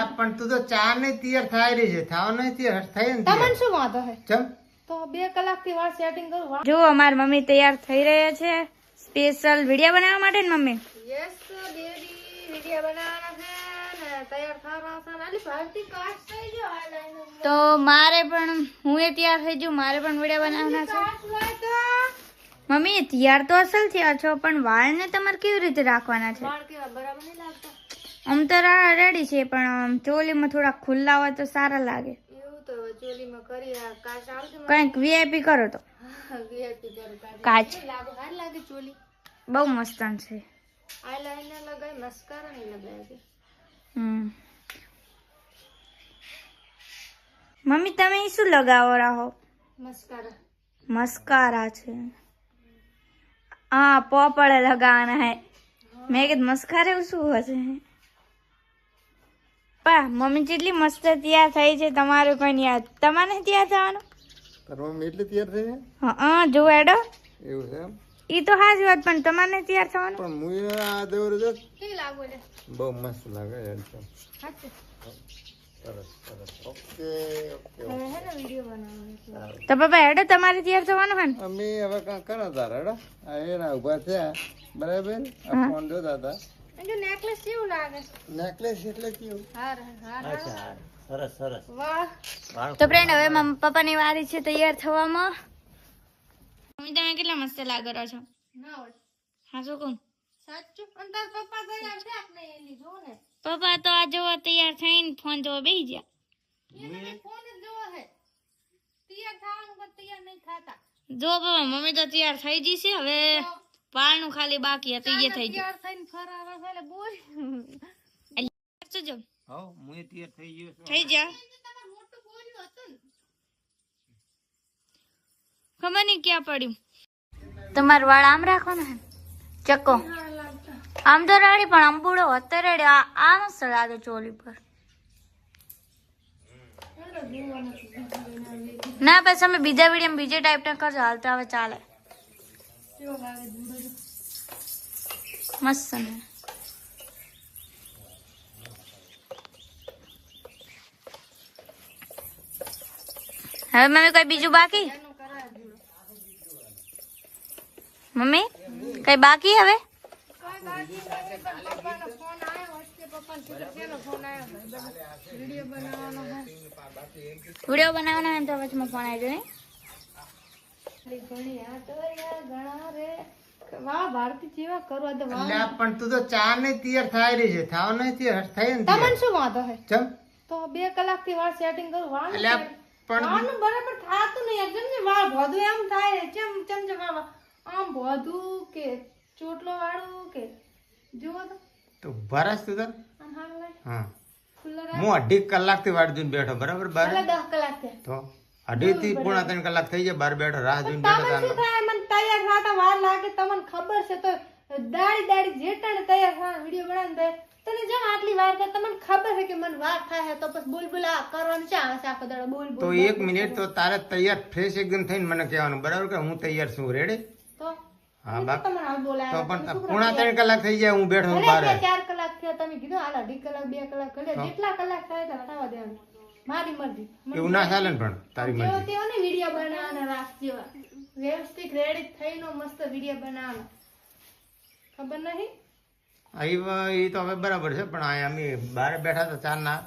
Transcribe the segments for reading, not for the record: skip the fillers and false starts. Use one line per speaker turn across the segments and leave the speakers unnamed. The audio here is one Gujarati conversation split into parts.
અલ્યા પણ તું તો ચા ને તૈયાર થાય રહી છે, થાવ નહીં તૈયાર થાય ને
તમને શું વાંધો હે?
ચમ
તો 2 કલાકથી વાર સેટિંગ કરું.
જો અમાર મમ્મી તૈયાર થઈ રહ્યા છે સ્પેશિયલ વિડિયો બનાવવા માટે ને મમ્મી.
યસ બેબી, વિડિયો બનાવવાના છે ને તૈયાર થવાના છે. આલી ભારતી કાશ થઈ ગયો આ લાઈન.
તો મારે પણ હું એ તૈયાર થઈ જઉં, મારે પણ વિડિયો બનાવવાના છે.
કાશ લાય તો
મમ્મી તૈયાર તો અસલ થયા છો, પણ વાળને તમારે કેવી રીતે રાખવાના છે?
વાળ કેવા બરાબર નહીં લાગતા?
આમ તો રેડી છે, પણ આમ ચોલીમાં થોડા ખુલ્લા હોય તો સારા લાગે.
એવું તો ચોલીમાં કરી આ કાશ આવશે.
કંઈક વીઆઈપી કરો તો.
વીઆઈપી કરું
કાચ
લાગે હાર લાગે ચોલી.
બહુ મસ્ત છે.
આઈલાઇનર લગાય, મસ્કારા નહીં લગાય છે.
મમ્મી તમે શું લગાવો રહો?
મસ્કારા.
મસ્કારા છે. હા પોપડે લગાવવાના હે. મેં કીધું મસ્કારા એવું શું હશે? પા મમ્મી જેટલી મસ્ત તૈયાર થઈ છે, તમારું કોઈ યાદ તમારે તૈયાર થવાનું?
કરવા એટલે તૈયાર થઈ જાય.
હા જો એડો
એવું છે એમ?
ઈ તો હાજી વાત, પણ તમારે તૈયાર થવાનું.
પણ હું આ દેવર છે
કેવી લાગો છે?
બહુ મસ્ત લાગે યાર.
સાચું.
સરસ સરસ. Okay okay.
હવે હે ને વિડિયો બનાવવાનો છે.
તો પપ્પા એડો તમારે તૈયાર થવાનું હે ને?
અમે હવે કાં કરો તાર હેડો. આ એના ઉભા થયા બરાબર. આ ફોન જોતા હતા.
જો નેકલેસ કેવું લાગે?
નેકલેસ એટલે કેવું?
હાર હાર.
અચ્છા સરસ સરસ.
વાહ.
તો ફ્રેન્ડ હવે પપ્પાની વારી છે તૈયાર થવામાં. મમ્મી તમે કેટલા મસ્ત લાગો છો.
ના હોય.
હા શું કહું?
સાચું. અને તાર પપ્પા તૈયાર છે આપણે એલી જો ને.
પપ્પા તો આ જોવા તૈયાર થઈને ફોન જોવા બેસી ગયા.
એને ફોન જ જોવો છે. તૈયાર થવાનું પણ તૈયાર નહીં થતા.
જો પપ્પા મમ્મી તો તૈયાર થઈ ગઈ છે, હવે વાળનું ખાલી બાકી હતું એ થઈ ગયું.
તૈયાર થઈને ફરાવા છે એટલે બોલ.
જો
હા હું તૈયાર થઈ ગયો છું.
થઈ જા.
તમાર મોટું બોલ્યું હતું ને.
ખબર નહીં ક્યાં પડ્યું. તમારે વાળ આમ રાખવાના હે ચક્કો આમ તો રેડી, પણ અંબુડો હતો રેડી. આ મસ્ત લાગે ચોલી પર. ના બસ અમે બીજા વિડીયો બીજે ટાઈપ ના કરજો, હાલ તો હવે ચાલે.
કેવો લાગે દૂધો?
મસ્ત ને. હવે મમ્મી કઈ બીજું બાકી? મમ્મી કઈ બાકી હવે?
પપ્પાનો ફોન આવ્યો વચ્ચે. પપ્પાને કીધું ફોન આવ્યો વિડિયો બનાવવાનો છે.
વિડીયો બનાવવાનો હોય તો વચમાં ફોન આવી જાય.
ઘણી આ તો યાર ઘણા રે. વાહ ભારતી જેવા કરવા તો વાહ.
અલ્યા પણ તું તો ચા ને તૈયાર થાય રહી છે, થાવ નહીં તૈયાર થાય ને
તમને શું વાંધો હે?
ચમ
તો 2 કલાકથી વાર સેટિંગ કરું. વાળ
અલ્યા પણ
વાળનું બરાબર થાતું નહીં. એકદમ ને વાળ ભોધું એમ થાય. ચમ વાળ આમ ભોધું કે ચોટલો વાળું કે જુઓ તો
ભરાસ તું તાર.
આમ હાલ લાગે.
હા
ખુલ્લા
હું 2.5 કલાકથી વાટ જોઈને બેઠો બરાબર. બાર
એટલે 10 કલાક થયા.
તો 2.5 થી પોણા 3 કલાક થઈ જાય બાર બેઠો રાહ જોઈને બેઠો.
તમને શું થાય? મને તૈયાર થતા વાર લાગે. તમને ખબર છે તો દાડી જેટાને તૈયાર થવાનો વિડિયો બનાવીને તને જેમ આટલી વાર થાય. તમને ખબર છે કે મને વાર થાય તો પછી બોલ આ કરવાનું છે. આખો દાડો બોલ
તો 1 મિનિટ તો તારે તૈયાર ફ્રેશ એકદમ થઈને મને કહેવાનું બરાબર કે હું તૈયાર છું રેડી.
તો
હા બાપ
તમને હાલ બોલાય
તો પણ પોણા 3 કલાક થઈ જાય હું બેઠો
ભલે
બાર.
4 કલાક થયા. તમે કીધું હાલ 2.5 કલાક 2 કલાક કરે. જેટલા કલાક થાય એટલા હટાવા દેવાનું. મારી મરજી.
એવું ના ચાલે ને પણ તારી
જેવો
મરજી.
તેવો ને વિડિયો બનાવવાના રાખજો. વ્યવસ્થિત રેડી થઈને મસ્ત વિડિયો બનાવવાનો. ખબર નહીં?
એ તો હવે બરાબર છે, પણ આ અમે બહાર બેઠા હતા ચાર ના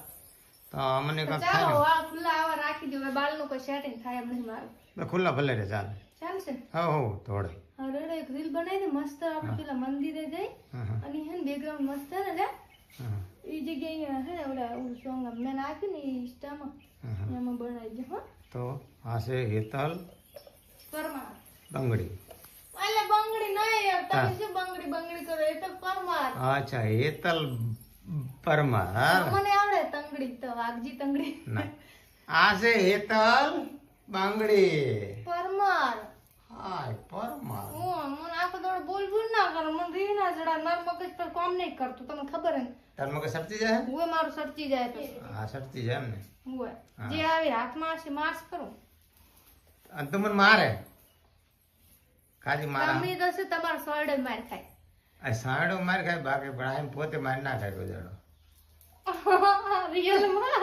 તો અમને કંઈક થાય
ચાલો વાળ ખુલ્લા આવા રાખી દો. બાલનું કોઈ સેટિંગ થાય એમ નહીં મારું.
ને ખુલ્લા ભલે રે ચાલે.
ચાલશે.
હો થોડે.
હવે એક રીલ બનાવી દે મસ્ત. આપણે પેલા મંદિરે જઈ અને હે ને બેકગ્રાઉન્ડ મસ્ત છે ને એ જગ્યાએ હે ને ઓલા સોંગ મેં નાખ્યું ને ઇન્સ્ટામાં એમાં બનાવી દે. હો
તો આ છે હેતલ
પરમાર.
બંગડી.
એટલે બંગડી નહીં યાર. તમે શું બંગડી કરો? એ તો પરમાર.
અચ્છા હેતલ પરમાર.
મને આવડે તંગડી તો વાઘજી તંગડી.
ના આ છે હેતલ બંગડી.
પરમાર.
હાય પરમાર.
મને આખો દોડ બોલ ના કરો. મને રીહ ના ચડા. મારું મગજ પર કામ નહીં કરતું. તમને ખબર હે ને?
તાર મગજ સરતી જાય.
હું મારું સરચી જાય પછી.
હા સરતી જાય એમ ને.
હું જે આવી હાથમાં હશે માર્સ કરું.
અને તું મને મારે ખાલી મારા
તમે તો શું તમારો સોયડો માર ખાય.
આ સાડો માર ખાય બાકી પણ એમ પોતે માર ના ખાય કોઈ દાડો.
રિયલમાં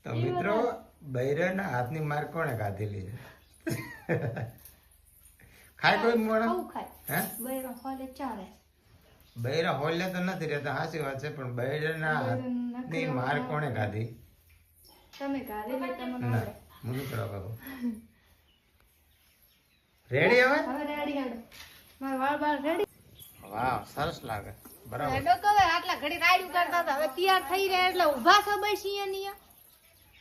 તો મિત્રો બૈરાના હાથની માર કોણે ખાધેલી છે? ખાય કોઈ મોણા?
આવું ખાય
હે?
બૈરો હોલે ચાલે
બૈરા હોલે તો નથી રહેતા, સાચી વાત છે, પણ બૈરાના હાથની માર કોણે ખાધી?
તમે કાઢેલી તમને
ના,
આવડે.
મને કરો બાબુ. રેડી હવે?
હવે રેડી હેડો મારા વાળ બાળ રેડી
વાહ, સરસ લાગે. બરાબર.
હેડો તો હવે આટલા ઘડી રાડ્યું કરતા હતા હવે તૈયાર થઈ રહ્યા એટલે ઊભા છો બેસી અહીંયા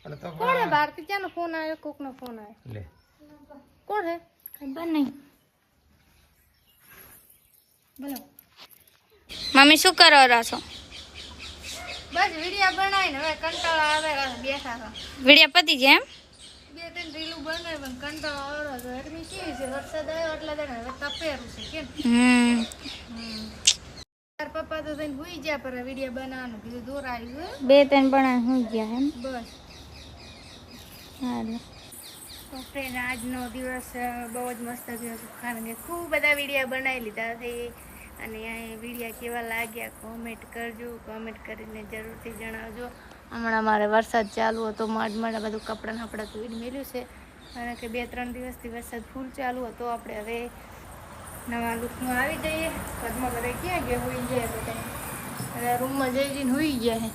પણ તો
કોણ હે ભારતી ક્યાંનો ફોન આવ્યો કોકનો ફોન આવ્યો
લે.
કોણ હે
ખબર નહીં.
બોલો
મમ્મી શું કરો રહ્યા છો?
બસ વિડિયા બનાવીને હવે કંટાળો આવે બેઠા હતા
વિડિયા પતી જાય એમ?
2-3 રીલું બનાવી પણ કંટાળો આવડો તો એડમી કેવી છે વરસાદ આવ્યો એટલે તેને હવે તપેરું છે કેમ તાર પપ્પા તો થઈને હુઈ ગયા પર વિડિયા બનાવવાનું કીધું દોરાયું હે
2-3 બના હું ગયા એમ?
બસ
હારું.
તો ફ્રેન્ડ આજનો દિવસ બહુ જ મસ્ત ગયો હતો કારણ કે ખૂબ બધા વિડીયા બનાવી લીધા છે અને આ વિડીયા કેવા લાગ્યા કોમેન્ટ કરજો કોમેન્ટ કરીને જરૂરથી જણાવજો હમણાં મારે વરસાદ ચાલુ હતો માંડ બધું કપડાં આપણે ધોઈને મેલ્યું છે કારણ કે 2-3 દિવસથી વરસાદ ફૂલ ચાલુ હતો આપણે હવે નવા લુકમાં આવી જઈએ પદમાં બધા ક્યાં ગયા હોઈ જાય બધા અને રૂમમાં જઈને હોઈ ગયા હે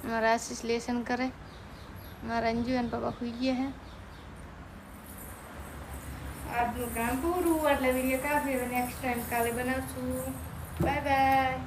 મારા આશીષ લેસન કરે મારા અંજુ અને પપ્પા સુઈ ગયા હે આજનું કામ પૂરું એટલે વિડીયો કાફી હવે નેક્સ્ટ ટાઈમ કાલે બનાવશું બાય બાય